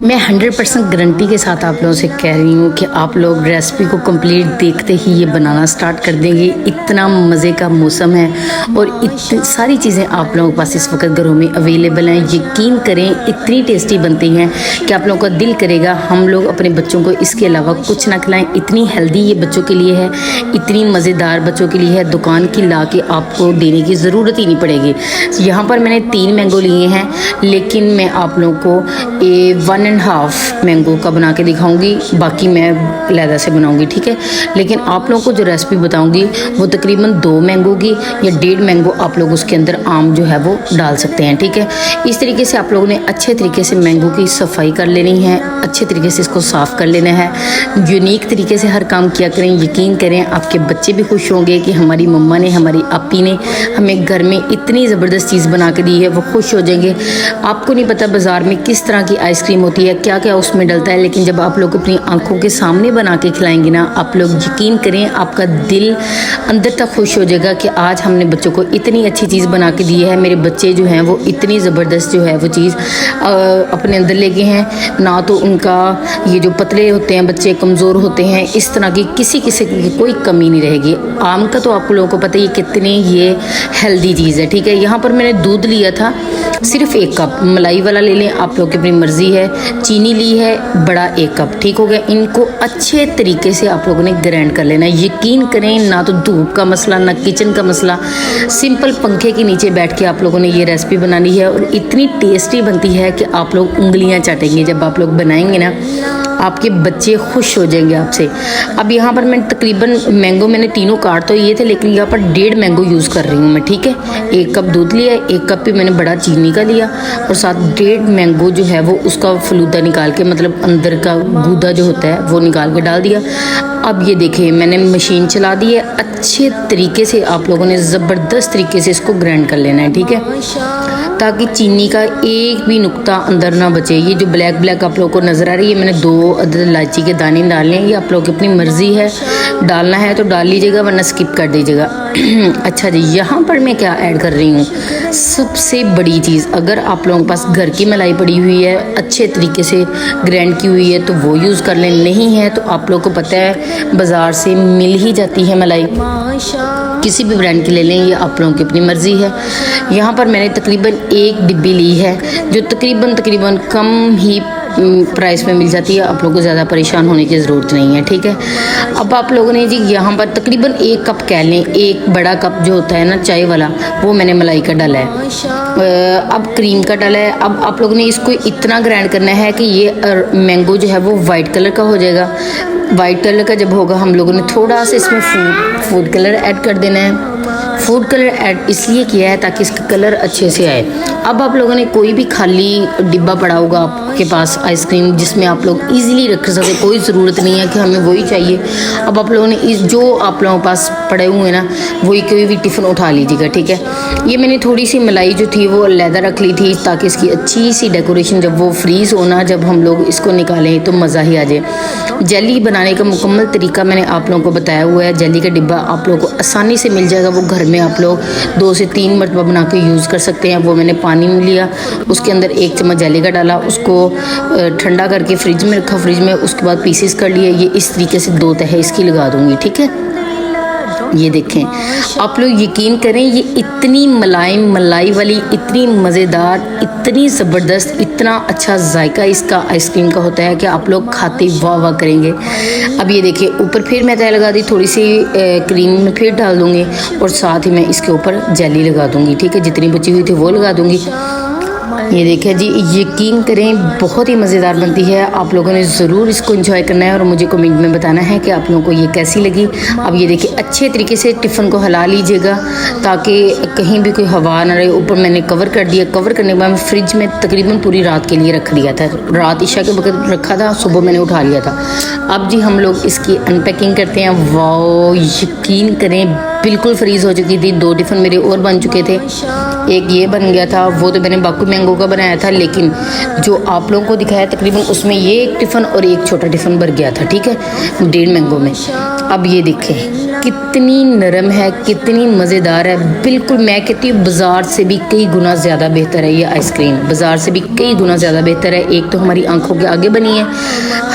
मैं 100% गारंटी के साथ आप लोगों से कह रही हूँ कि आप लोग रेसिपी को कंप्लीट देखते ही ये बनाना स्टार्ट कर देंगे। इतना मज़े का मौसम है और इतनी सारी चीज़ें आप लोगों के पास इस वक्त घरों में अवेलेबल हैं। यकीन करें इतनी टेस्टी बनती हैं कि आप लोगों का दिल करेगा हम लोग अपने बच्चों को इसके अलावा कुछ ना खिलाएं। इतनी हेल्दी ये बच्चों के लिए है, इतनी मज़ेदार बच्चों के लिए है, दुकान की ला के आपको देने की ज़रूरत ही नहीं पड़ेगी। यहाँ पर मैंने 3 मैंगो लिए हैं, लेकिन मैं आप लोगों को 1.5 मैंगो का बना के दिखाऊंगी, बाकी मैं लैदा से बनाऊंगी, ठीक है। लेकिन आप लोगों को जो रेसिपी बताऊंगी वो तकरीबन 2 मैंगो की या 1.5 मैंगो आप लोग उसके अंदर आम जो है वो डाल सकते हैं, ठीक है। इस तरीके से आप लोगों ने अच्छे तरीके से मैंगो की सफाई कर लेनी है, अच्छे तरीके से इसको साफ़ कर लेना है। यूनिक तरीके से हर काम किया करें। यकीन करें आपके बच्चे भी खुश होंगे कि हमारी मम्मा ने, हमारी आपी ने हमें घर में इतनी ज़बरदस्त चीज़ बना के दी है, वो खुश हो जाएंगे। आपको नहीं पता बाज़ार में किस तरह की आइसक्रीम होती है, क्या क्या उसमें डलता है, लेकिन जब आप लोग अपनी आंखों के सामने बना के खिलाएंगे ना, आप लोग यकीन करें आपका दिल अंदर तक खुश हो जाएगा कि आज हमने बच्चों को इतनी अच्छी चीज़ बना के दी है। मेरे बच्चे जो हैं वो इतनी ज़बरदस्त जो है वो चीज़ अपने अंदर ले गए हैं। ना तो उनका ये जो पतले होते हैं बच्चे, कमज़ोर होते हैं, इस तरह की किसी किसी की कोई कमी नहीं रहेगी। आम का तो आप लोगों को पता ही कितनी ये हेल्दी चीज़ है, ठीक है। यहाँ पर मैंने दूध लिया था सिर्फ 1 कप, मलाई वाला ले लें आप लोग की अपनी मर्ज़ी है। चीनी ली है बड़ा 1 कप, ठीक हो गया। इनको अच्छे तरीके से आप लोगों ने ग्राइंड कर लेना है। यकीन करें ना तो धूप का मसला ना किचन का मसला, सिंपल पंखे के नीचे बैठ के आप लोगों ने ये रेसिपी बनानी है और इतनी टेस्टी बनती है कि आप लोग उंगलियां चाटेंगे। जब आप लोग बनाएंगे ना आपके बच्चे खुश हो जाएंगे आपसे। अब यहाँ पर मैं तकरीबन मैंगो मैंने तीनों काट तो ये थे, लेकिन यहाँ पर 1.5 मैंगो यूज़ कर रही हूँ मैं, ठीक है। 1 कप दूध लिया, 1 कप भी मैंने बड़ा चीनी का लिया और साथ 1.5 मैंगो जो है वो उसका फलूदा निकाल के, मतलब अंदर का गूदा जो होता है वो निकाल के डाल दिया। अब ये देखिए मैंने मशीन चला दी है। अच्छे तरीके से आप लोगों ने ज़बरदस्त तरीके से इसको ग्राइंड कर लेना है, ठीक है, ताकि चीनी का एक भी नुक्ता अंदर ना बचे। ये जो ब्लैक ब्लैक आप लोगों को नज़र आ रही है, मैंने 2 अदद इलायची के दाने डालने हैं। ये आप लोगों की अपनी मर्ज़ी है, डालना है तो डाल लीजिएगा वरना स्किप कर दीजिएगा। अच्छा जी, यहाँ पर मैं क्या ऐड कर रही हूँ, सबसे बड़ी चीज़, अगर आप लोगों के पास घर की मलाई पड़ी हुई है अच्छे तरीके से ग्राइंड की हुई है तो वो यूज़ कर लें। नहीं है तो आप लोगों को पता है बाज़ार से मिल ही जाती है मलाई, किसी भी ब्रांड की ले लें, ये आप लोगों की अपनी मर्ज़ी है। यहाँ पर मैंने तकरीबन 1 डिब्बी ली है जो तकरीबन कम ही प्राइस में मिल जाती है। आप लोगों को ज़्यादा परेशान होने की ज़रूरत नहीं है, ठीक है। अब आप लोगों ने जी यहाँ पर तकरीबन 1 कप कह लें, 1 बड़ा कप जो होता है ना चाय वाला, वो मैंने मलाई का डाला है। अब क्रीम का डाला है। अब आप लोगों ने इसको इतना ग्राइंड करना है कि ये मैंगो जो है वो वाइट कलर का हो जाएगा। वाइट कलर का जब होगा हम लोगों ने थोड़ा सा इसमें फूड कलर ऐड कर देना है। फूड कलर ऐड इसलिए किया है ताकि इसका कलर अच्छे से आए। अब आप लोगों ने कोई भी खाली डिब्बा पड़ा होगा आपके पास आइसक्रीम, जिसमें आप लोग इजीली रख सकते, कोई ज़रूरत नहीं है कि हमें वही चाहिए। अब आप लोगों ने जो आप लोगों के पास पड़े हुए हैं ना वही कोई भी टिफ़िन उठा लीजिएगा, ठीक है। ये मैंने थोड़ी सी मलाई जो थी वो अलहदा रख ली थी ताकि इसकी अच्छी सी डेकोरेशन जब वो फ्रीज़ होना, जब हम लोग इसको निकालें तो मज़ा ही आ जाए। जेली बनाने का मुकम्मल तरीका मैंने आप लोगों को बताया हुआ है। जेली का डिब्बा आप लोगों को आसानी से मिल जाएगा, वो घर में आप लोग 2 से 3 मरतबा बना के यूज़ कर सकते हैं। वो मैंने पानी में लिया, उसके अंदर 1 चम्मच जेली का डाला, उसको ठंडा करके फ्रिज में रखा। फ्रिज में उसके बाद पीसेस कर लिए। ये इस तरीके से 2 तह इसकी लगा दूँगी, ठीक है। ये देखें आप लोग यकीन करें ये इतनी मलाई वाली, इतनी मज़ेदार, इतनी ज़बरदस्त, इतना अच्छा जायका इसका आइसक्रीम का होता है कि आप लोग खाते वाह वाह करेंगे। अब ये देखिए ऊपर फिर मैं तय लगा दी, थोड़ी सी क्रीम फिर डाल दूँगी और साथ ही मैं इसके ऊपर जेली लगा दूँगी, ठीक है। जितनी बची हुई थी वो लगा दूँगी। ये देखिए जी, यकीन करें बहुत ही मज़ेदार बनती है। आप लोगों ने ज़रूर इसको एंजॉय करना है और मुझे कमेंट में बताना है कि आप लोगों को ये कैसी लगी। अब ये देखिए अच्छे तरीके से टिफ़िन को हिला लीजिएगा ताकि कहीं भी कोई हवा ना रहे। ऊपर मैंने कवर कर दिया। कवर करने के बाद मैं फ्रिज में तकरीबन पूरी रात के लिए रख दिया था। रात ईशा के वक्त रखा था, सुबह मैंने उठा लिया था। अब जी हम लोग इसकी अनपैकिंग करते हैं। वाओ, यकीन करें बिल्कुल फ्रीज़ हो चुकी थी। 2 टिफ़िन मेरे और बन चुके थे। एक ये बन गया था, वो तो मैंने बाकू मैंगो का बनाया था, लेकिन जो आप लोगों को दिखाया तकरीबन उसमें ये 1 टिफ़िन और 1 छोटा टिफ़िन भर गया था, ठीक है, 1.5 मैंगो में। अब ये देखें कितनी नरम है, कितनी मज़ेदार है। बिल्कुल मैं कहती हूँ बाज़ार से भी कई गुना ज़्यादा बेहतर है ये आइसक्रीम, बाज़ार से भी कई गुना ज़्यादा बेहतर है। एक तो हमारी आंखों के आगे बनी है,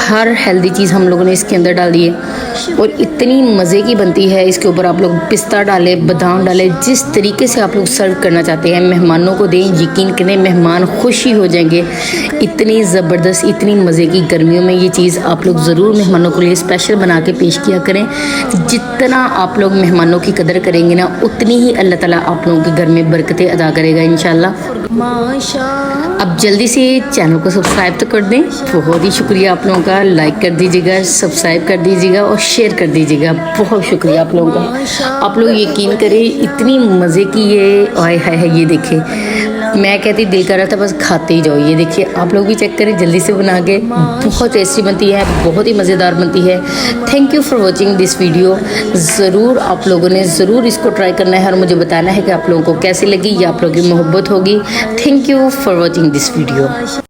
हर हेल्दी चीज़ हम लोगों ने इसके अंदर डाल दी है और इतनी मज़े की बनती है। इसके ऊपर आप लोग पिस्ता डालें, बादाम डालें, जिस तरीके से आप लोग सर्व करना चाहते हैं मेहमानों को दें, यकीन करें मेहमान खुश ही हो जाएंगे। इतनी ज़बरदस्त, इतनी मज़े की गर्मियों में ये चीज़ आप लोग ज़रूर मेहमानों के लिए स्पेशल बना के पेश किया करें। जितना आप लोग मेहमानों की कदर करेंगे ना, उतनी ही अल्लाह ताला आप लोगों के घर में बरकतें अदा करेगा इंशाल्लाह। अब जल्दी से चैनल को सब्सक्राइब तो कर दें, बहुत ही शुक्रिया आप लोगों का। लाइक कर दीजिएगा, सब्सक्राइब कर दीजिएगा और शेयर कर दीजिएगा, बहुत शुक्रिया आप लोगों का। आप लोग यकीन करें इतनी मज़े की ये आय है, ये देखिए मैं कहती दिल कर रहा था बस खाते ही जाओ। ये देखिए आप लोग भी चेक करें जल्दी से बना के, बहुत टेस्टी बनती है, बहुत ही मज़ेदार बनती है। Thank you for watching this video. ज़रूर आप लोगों ने ज़रूर इसको ट्राई करना है और मुझे बताना है कि आप लोगों को कैसी लगी या आप लोगों की मोहब्बत होगी। Thank you for watching this video.